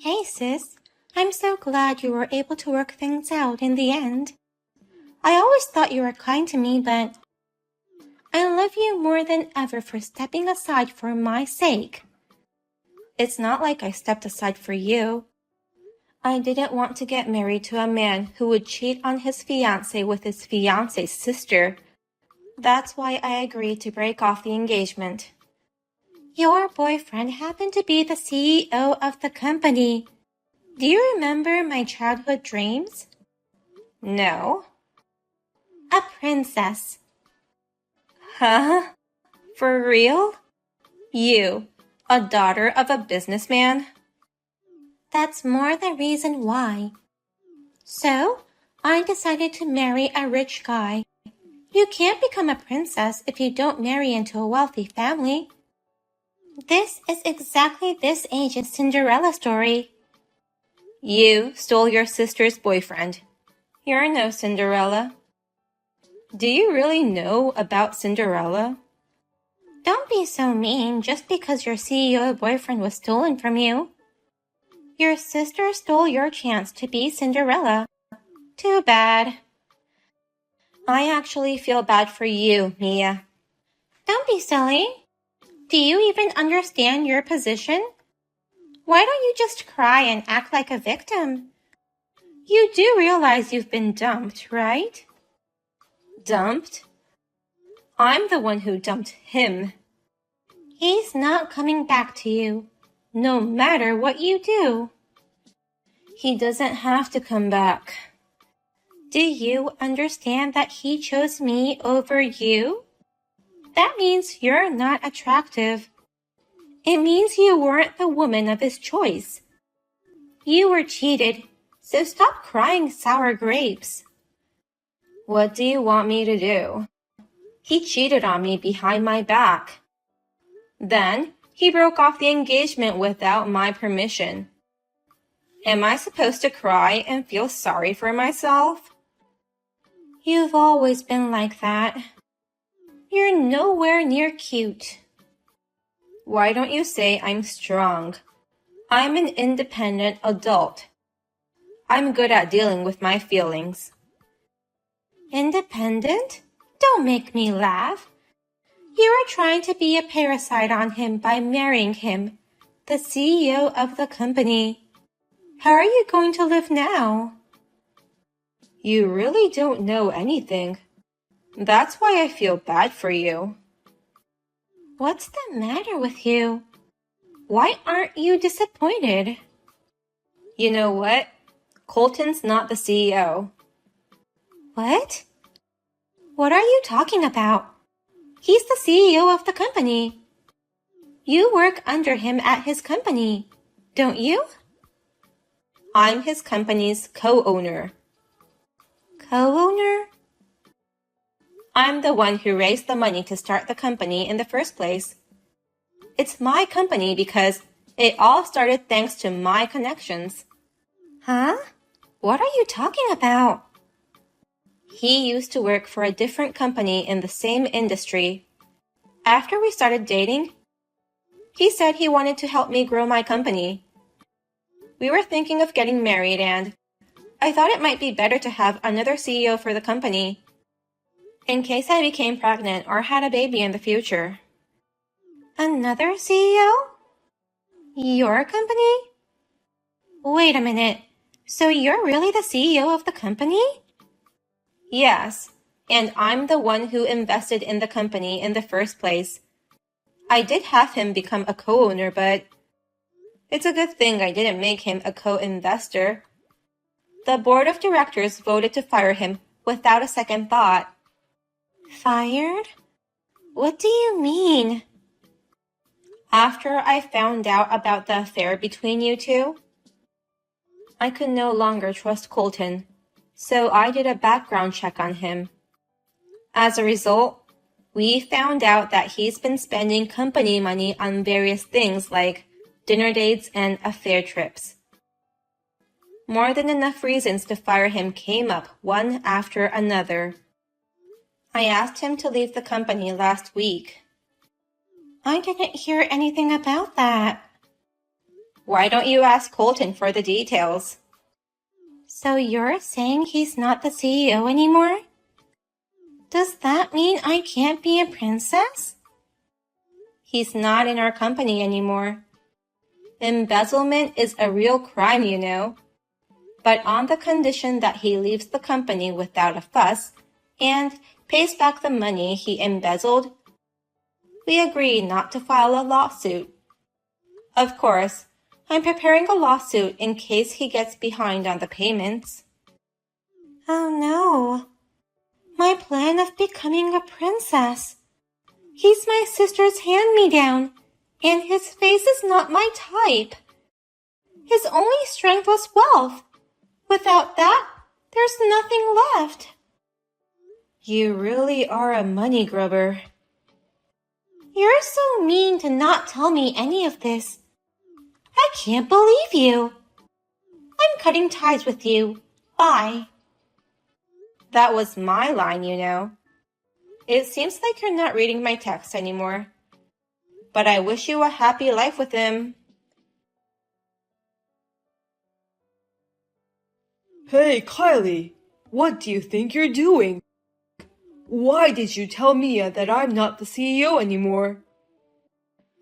Hey sis, I'm so glad you were able to work things out in the end. I always thought you were kind to me, but I love you more than ever for stepping aside for my sake. It's not like I stepped aside for you. I didn't want to get married to a man who would cheat on his fiancée with his fiancée's sister. That's why I agreed to break off the engagement. Your boyfriend happened to be the CEO of the company. Do you remember my childhood dreams? No. A princess. Huh? For real? You, a daughter of a businessman? That's more the reason why. So, I decided to marry a rich guy. You can't become a princess if you don't marry into a wealthy family. This is exactly this age's Cinderella story. You stole your sister's boyfriend. You're no Cinderella. Do you really know about Cinderella? Don't be so mean just because your CEO boyfriend was stolen from you. Your sister stole your chance to be Cinderella. Too bad. I actually feel bad for you, Mia. Don't be silly. Do you even understand your position? Why don't you just cry and act like a victim? You do realize you've been dumped, right? Dumped? I'm the one who dumped him. He's not coming back to you, no matter what you do. He doesn't have to come back. Do you understand that he chose me over you? That means you're not attractive. It means you weren't the woman of his choice. You were cheated, so stop crying sour grapes. What do you want me to do? He cheated on me behind my back. Then, he broke off the engagement without my permission. Am I supposed to cry and feel sorry for myself? You've always been like that. You're nowhere near cute. Why don't you say I'm strong? I'm an independent adult. I'm good at dealing with my feelings. Independent? Don't make me laugh. You are trying to be a parasite on him by marrying him, the CEO of the company. How are you going to live now? You really don't know anything. That's why I feel bad for you. What's the matter with you? Why aren't you disappointed? You know what? Colton's not the CEO. What? What are you talking about? He's the CEO of the company. You work under him at his company, don't you? I'm his company's co-owner. Co-owner? I'm the one who raised the money to start the company in the first place. It's my company because it all started thanks to my connections. Huh? What are you talking about? He used to work for a different company in the same industry. After we started dating, he said he wanted to help me grow my company. We were thinking of getting married and I thought it might be better to have another CEO for the company, in case I became pregnant or had a baby in the future. Another CEO? Your company? Wait a minute. So you're really the CEO of the company? Yes, and I'm the one who invested in the company in the first place. I did have him become a co-owner, but it's a good thing I didn't make him a co-investor. The board of directors voted to fire him without a second thought. Fired? What do you mean? After I found out about the affair between you two, I could no longer trust Colton, so I did a background check on him. As a result, we found out that he's been spending company money on various things like dinner dates and affair trips. More than enough reasons to fire him came up one after another. I asked him to leave the company last week. I didn't hear anything about that. Why don't you ask Colton for the details? So you're saying he's not the CEO anymore? Does that mean I can't be a princess? He's not in our company anymore. Embezzlement is a real crime, you know. But on the condition that he leaves the company without a fuss and pays back the money he embezzled, we agree not to file a lawsuit. Of course, I'm preparing a lawsuit in case he gets behind on the payments. Oh no. My plan of becoming a princess. He's my sister's hand-me-down, and his face is not my type. His only strength was wealth. Without that, there's nothing left. You really are a money grubber. You're so mean to not tell me any of this. I can't believe you. I'm cutting ties with you. Bye. That was my line, you know. It seems like you're not reading my text anymore. But I wish you a happy life with him. Hey, Kylie, what do you think you're doing? Why did you tell Mia that I'm not the CEO anymore?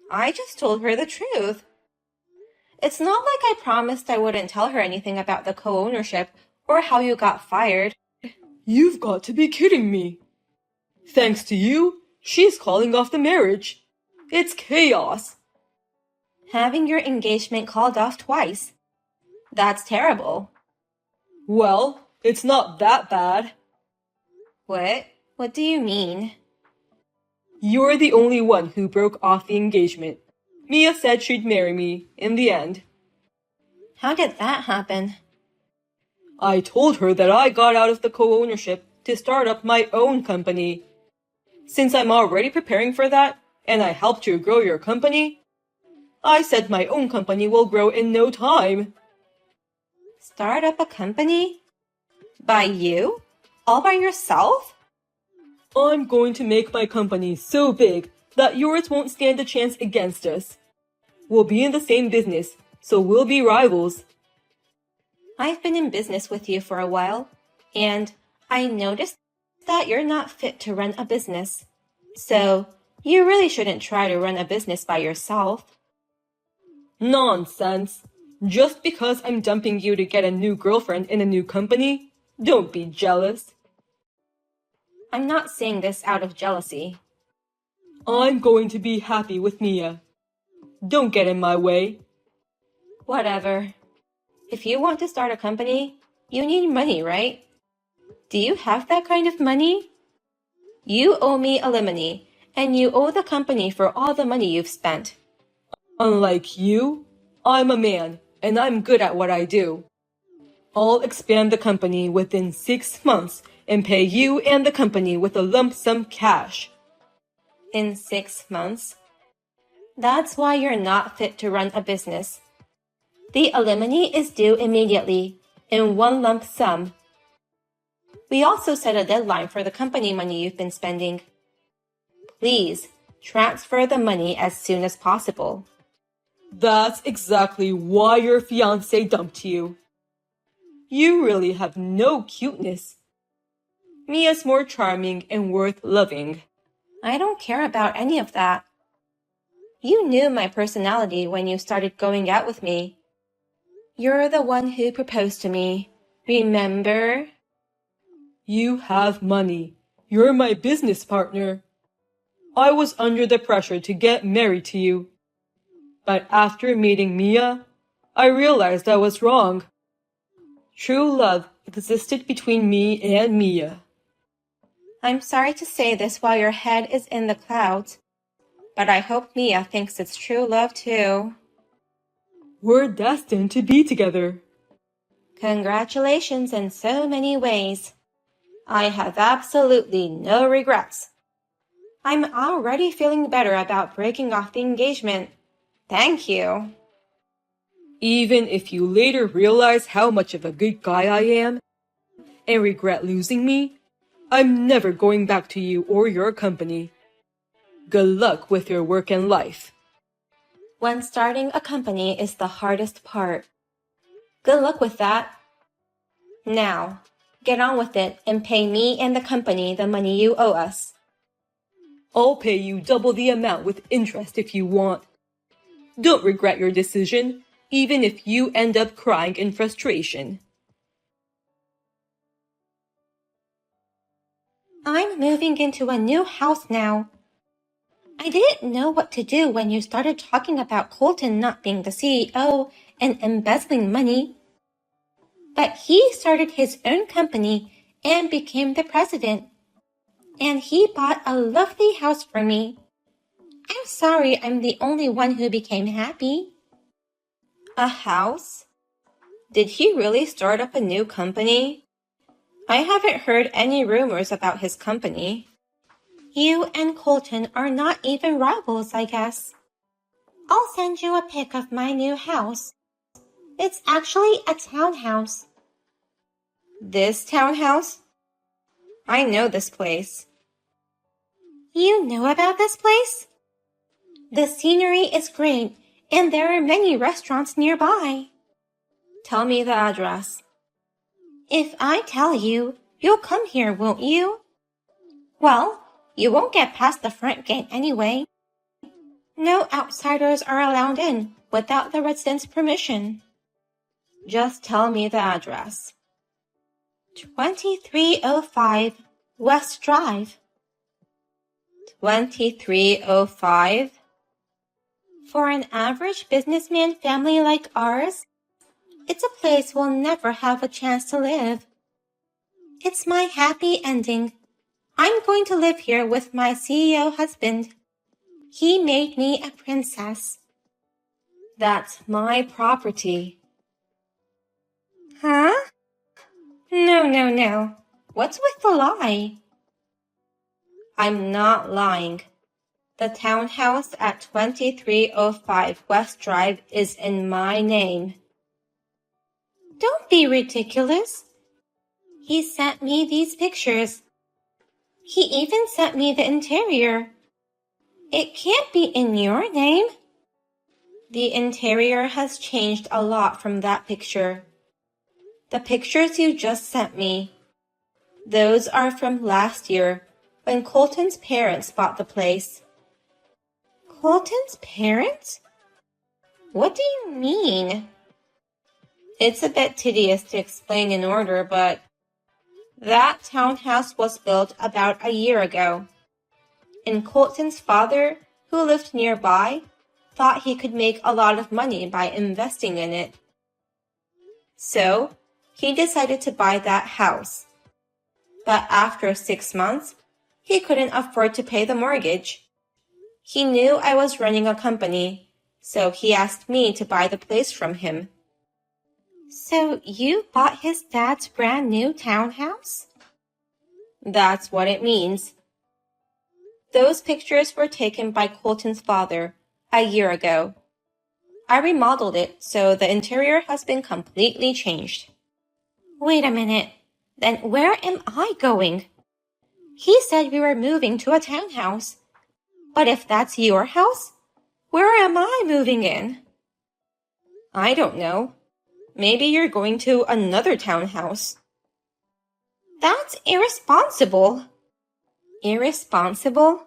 I just told her the truth. It's not like I promised I wouldn't tell her anything about the co-ownership or how you got fired. You've got to be kidding me. Thanks to you, she's calling off the marriage. It's chaos. Having your engagement called off twice. That's terrible. Well, it's not that bad. What? What do you mean? You're the only one who broke off the engagement. Mia said she'd marry me in the end. How did that happen? I told her that I got out of the co-ownership to start up my own company. Since I'm already preparing for that, and I helped you grow your company, I said my own company will grow in no time. Start up a company? By you? All by yourself? I'm going to make my company so big that yours won't stand a chance against us. We'll be in the same business, so we'll be rivals. I've been in business with you for a while, and I noticed that you're not fit to run a business. So, you really shouldn't try to run a business by yourself. Nonsense. Just because I'm dumping you to get a new girlfriend in a new company, don't be jealous. I'm not saying this out of jealousy. I'm going to be happy with Mia. Don't get in my way. Whatever. If you want to start a company, you need money, right? Do you have that kind of money? You owe me alimony, and you owe the company for all the money you've spent. Unlike you, I'm a man, and I'm good at what I do. I'll expand the company within 6 months and pay you and the company with a lump sum cash. In 6 months? That's why you're not fit to run a business. The alimony is due immediately, in one lump sum. We also set a deadline for the company money you've been spending. Please, transfer the money as soon as possible. That's exactly why your fiancé dumped you. You really have no cuteness. Mia's more charming and worth loving. I don't care about any of that. You knew my personality when you started going out with me. You're the one who proposed to me, remember? You have money. You're my business partner. I was under the pressure to get married to you. But after meeting Mia, I realized I was wrong. True love existed between me and Mia. I'm sorry to say this while your head is in the clouds, but I hope Mia thinks it's true love too. We're destined to be together. Congratulations in so many ways. I have absolutely no regrets. I'm already feeling better about breaking off the engagement. Thank you. Even if you later realize how much of a good guy I am and regret losing me, I'm never going back to you or your company. Good luck with your work and life. When starting a company is the hardest part. Good luck with that. Now, get on with it and pay me and the company the money you owe us. I'll pay you double the amount with interest if you want. Don't regret your decision, even if you end up crying in frustration. I'm moving into a new house now. I didn't know what to do when you started talking about Colton not being the CEO and embezzling money. But he started his own company and became the president. And he bought a lovely house for me. I'm sorry I'm the only one who became happy. A house? Did he really start up a new company? I haven't heard any rumors about his company. You and Colton are not even rivals, I guess. I'll send you a pic of my new house. It's actually a townhouse. This townhouse? I know this place. You know about this place? The scenery is great, and there are many restaurants nearby. Tell me the address. If I tell you, you'll come here, won't you? Well, you won't get past the front gate anyway. No outsiders are allowed in without the residents' permission. Just tell me the address. 2305 West Drive. 2305? For an average businessman family like ours, it's a place we'll never have a chance to live. It's my happy ending. I'm going to live here with my CEO husband. He made me a princess. That's my property. Huh? No. What's with the lie? I'm not lying. The townhouse at 2305 West Drive is in my name. Don't be ridiculous. He sent me these pictures. He even sent me the interior. It can't be in your name. The interior has changed a lot from that picture. The pictures you just sent me, those are from last year when Colton's parents bought the place. Colton's parents? What do you mean? It's a bit tedious to explain in order, but that townhouse was built about a year ago. And Colton's father, who lived nearby, thought he could make a lot of money by investing in it. So, he decided to buy that house. But after 6 months, he couldn't afford to pay the mortgage. He knew I was running a company, so he asked me to buy the place from him. So you bought his dad's brand new townhouse? That's what it means. Those pictures were taken by Colton's father a year ago. I remodeled it, so the interior has been completely changed. Wait a minute. Then where am I going? He said we were moving to a townhouse. But if that's your house, where am I moving in? I don't know. Maybe you're going to another townhouse. That's irresponsible. Irresponsible?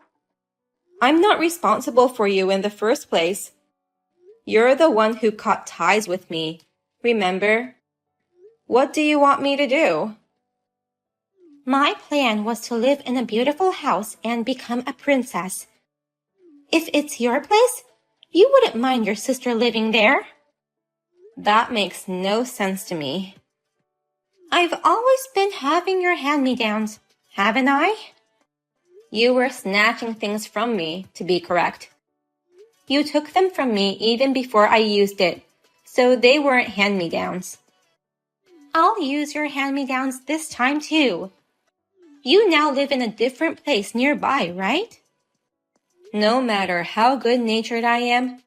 I'm not responsible for you in the first place. You're the one who cut ties with me, remember? What do you want me to do? My plan was to live in a beautiful house and become a princess. If it's your place, you wouldn't mind your sister living there. That makes no sense to me. I've always been having your hand-me-downs, haven't I? You were snatching things from me, to be correct. You took them from me even before I used it, so they weren't hand-me-downs. I'll use your hand-me-downs this time too. You now live in a different place nearby, right? No matter how good-natured I am,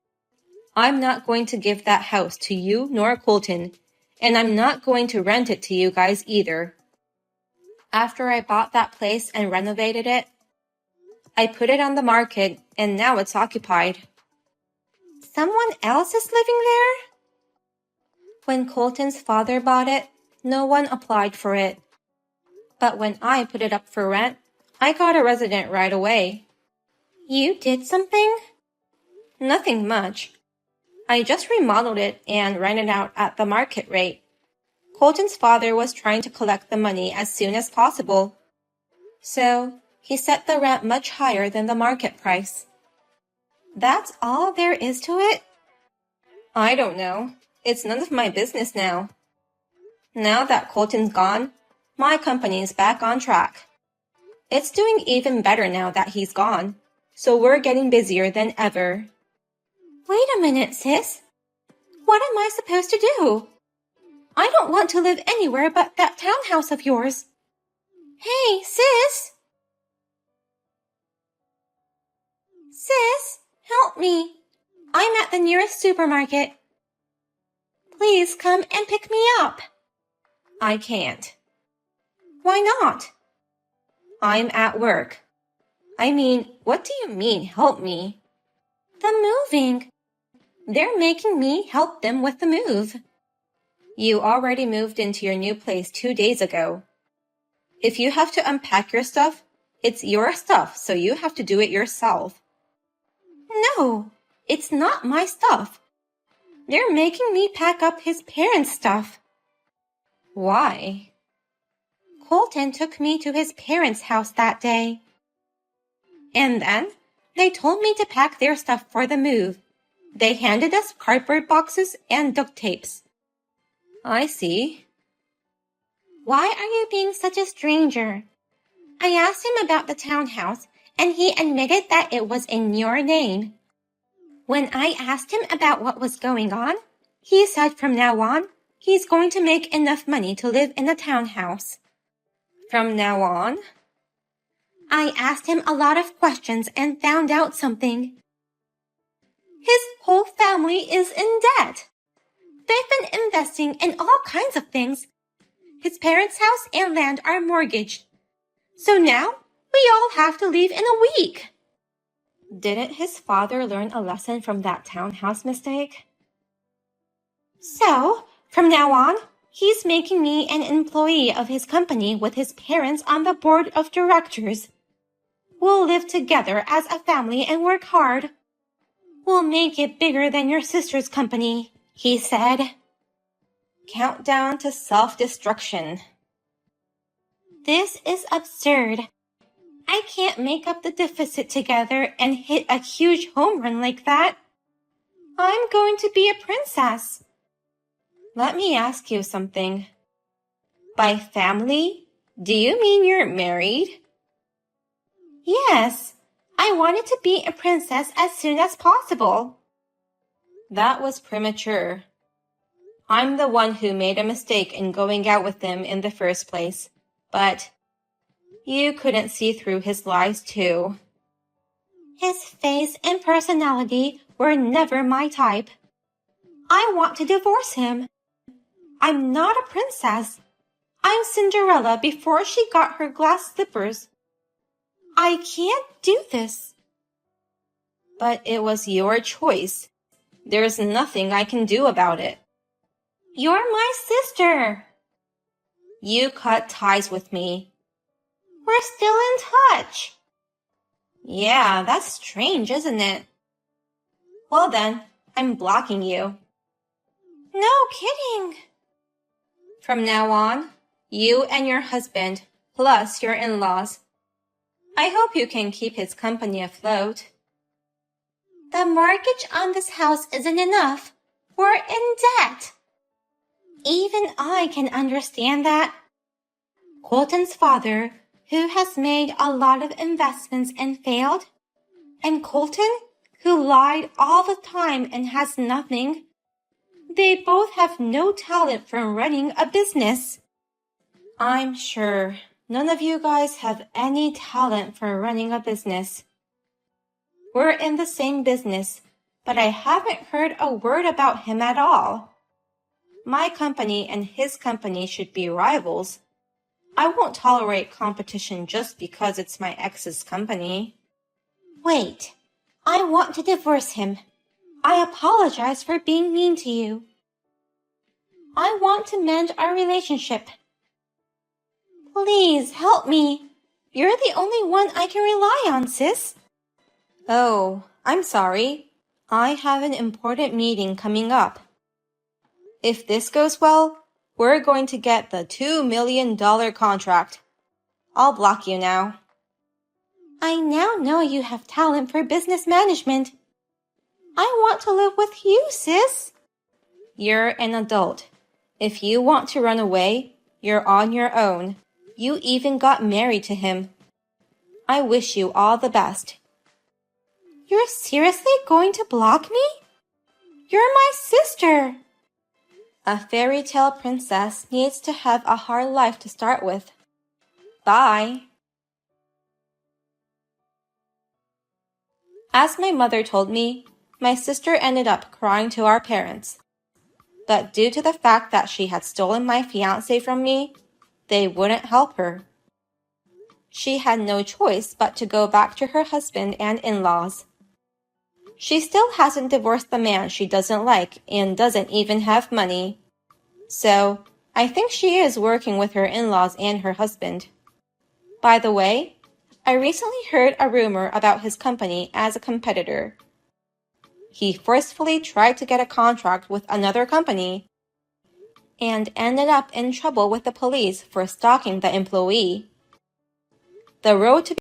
I'm not going to give that house to you nor Colton, and I'm not going to rent it to you guys either. After I bought that place and renovated it, I put it on the market and now it's occupied. someone else is living there? When Colton's father bought it, no one applied for it. But when I put it up for rent, I got a resident right away. You did something? Nothing much. I just remodeled it and rented out at the market rate. Colton's father was trying to collect the money as soon as possible. So he set the rent much higher than the market price. That's all there is to it? I don't know. It's none of my business now. Now that Colton's gone, my company's back on track. It's doing even better now that he's gone, so we're getting busier than ever. Wait a minute, sis. What am I supposed to do? I don't want to live anywhere but that townhouse of yours. Hey, sis! Sis, help me. I'm at the nearest supermarket. Please come and pick me up. I can't. Why not? I'm at work. I mean, what do you mean, help me? The moving. They're making me help them with the move. You already moved into your new place 2 days ago. If you have to unpack your stuff, it's your stuff, so you have to do it yourself. No, it's not my stuff. They're making me pack up his parents' stuff. Why? Colton took me to his parents' house that day. And then they told me to pack their stuff for the move. They handed us cardboard boxes and duct tapes. I see. Why are you being such a stranger? I asked him about the townhouse, and he admitted that it was in your name. When I asked him about what was going on, he said from now on, he's going to make enough money to live in the townhouse. From now on? I asked him a lot of questions and found out something. His whole family is in debt. They've been investing in all kinds of things. His parents' house and land are mortgaged. So now we all have to leave in a week. Didn't his father learn a lesson from that townhouse mistake? So, from now on, he's making me an employee of his company with his parents on the board of directors. We'll live together as a family and work hard. We'll make it bigger than your sister's company, he said. Countdown to self-destruction. This is absurd. I can't make up the deficit together and hit a huge home run like that. I'm going to be a princess. Let me ask you something. By family, do you mean you're married? Yes, I wanted to be a princess as soon as possible. That was premature. I'm the one who made a mistake in going out with him in the first place, but you couldn't see through his lies too. His face and personality were never my type. I want to divorce him. I'm not a princess. I'm Cinderella before she got her glass slippers. I can't do this. But it was your choice. There's nothing I can do about it. You're my sister. You cut ties with me. We're still in touch. Yeah, that's strange, isn't it? Well then, I'm blocking you. No kidding. From now on, you and your husband, plus your in-laws. I hope you can keep his company afloat. The mortgage on this house isn't enough. We're in debt. Even I can understand that. Colton's father, who has made a lot of investments and failed, and Colton, who lied all the time and has nothing. They both have no talent for running a business. I'm sure none of you guys have any talent for running a business. We're in the same business, but I haven't heard a word about him at all. My company and his company should be rivals. I won't tolerate competition just because it's my ex's company. Wait, I want to divorce him. I apologize for being mean to you. I want to mend our relationship. Please help me. You're the only one I can rely on, sis. Oh, I'm sorry. I have an important meeting coming up. If this goes well, we're going to get the $2 million contract. I'll block you now. I now know you have talent for business management. I want to live with you, sis. You're an adult. If you want to run away, you're on your own. You even got married to him. I wish you all the best. You're seriously going to block me? You're my sister. A fairy tale princess needs to have a hard life to start with. Bye. As my mother told me, my sister ended up crying to our parents. But due to the fact that she had stolen my fiancé from me, they wouldn't help her. She had no choice but to go back to her husband and in-laws. She still hasn't divorced the man she doesn't like and doesn't even have money. So, I think she is working with her in-laws and her husband. By the way, I recently heard a rumor about his company as a competitor. He forcefully tried to get a contract with another company and ended up in trouble with the police for stalking the employee. The road to